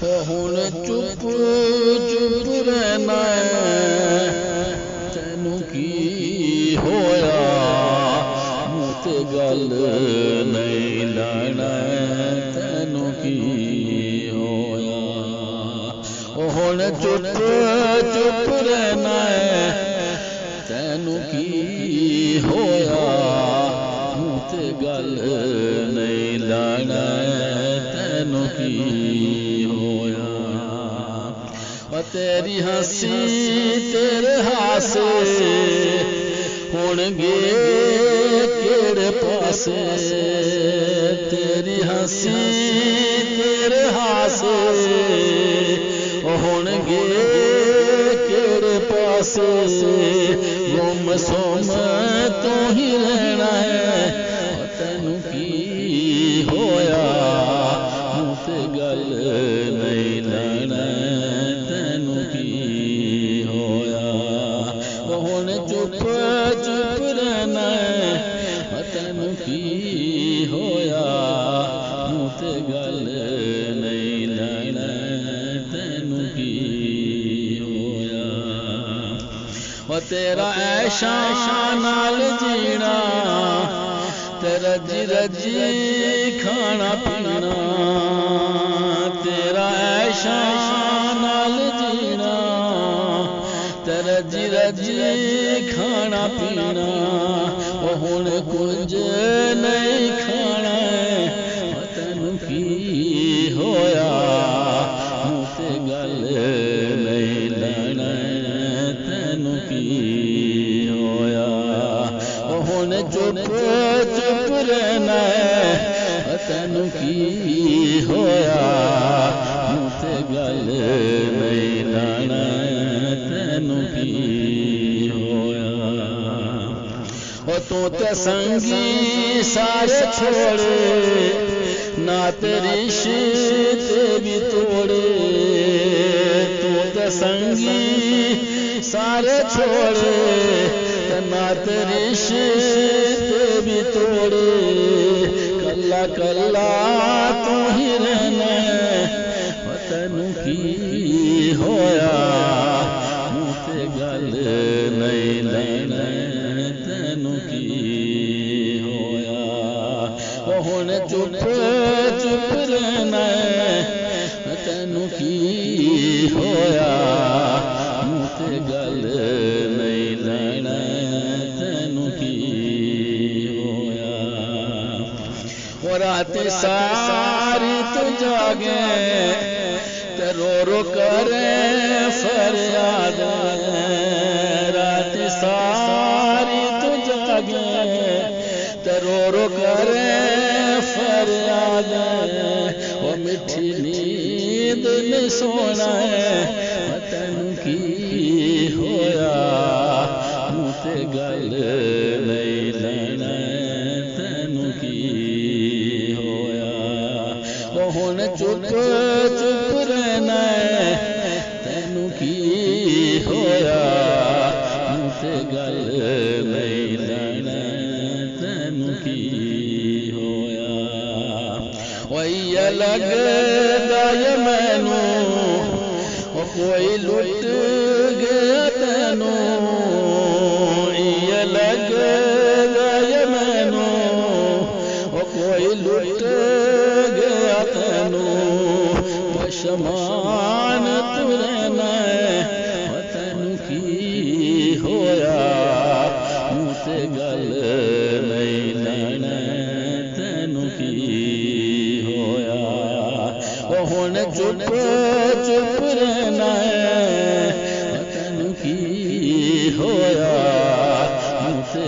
हुण चुप चुप रहना तैनू की होया मूं ते गल नहीं लाना तैनू की होया हुण चुप चुप रहना तैनू की होया मूं ते गल नहीं लाना तैनू की होया तेरी हंसी तेरे हासे होणगे केड़े पासे तेरी हंसी तेरे हासे होणगे केड़े पासे गुम सुम तू ही रहना है तैनू की होया मूं ते गल नहीं लाना तैनू की होया हुण चुप चुप रहना तैनू की होया मूं ते गल नहीं लाना तैनू की होया तेरा ऐशा नाल जीना तेरा रजी खाना पीना तेरा ऐशा नाल जीना तेरा रजी खाना पीना हुण कुछ नहीं खाना तैनू की होया मूं ते गल नहीं लाना तैनू की होया हुण चुप चुप रहना तैनू की होया मूं ते गल नहीं लाना तैनू की होया तू ते संगी सारे छोड़े नात रिश्ते भी तोड़े तू ते संगी सारे छोड़े नात रिश्ते भी तोड़े कल्ला कल्ला तू ही रहना तैनू की होया मूं ते गल नहीं लाना तैनू की होया हुण चुप चुप रहना तैनू की होया मूं ते गल नहीं लाना तैनू की होया रात सारी तू जागे ते रो रो करे फरियाद रात सारी तू जागे ते रो रो करे फरियाद वो मिठी नींद में सोना तैनू की होया मूं ते गल नहीं लाना तैनू की होया हुण चुप चुप रहना तैनू की होया मूं ते गल नहीं लाना तैनू की होया लगदा ये मैनू कोई लुट गया तैनू ये लगदा ये मैनू कोई लुट गया तैनू पशमान तू रहना तैनू की होया मूं ते गल नहीं लाना तैनू की होया हुण चुप चुप रहना तैनू की होया मूं ते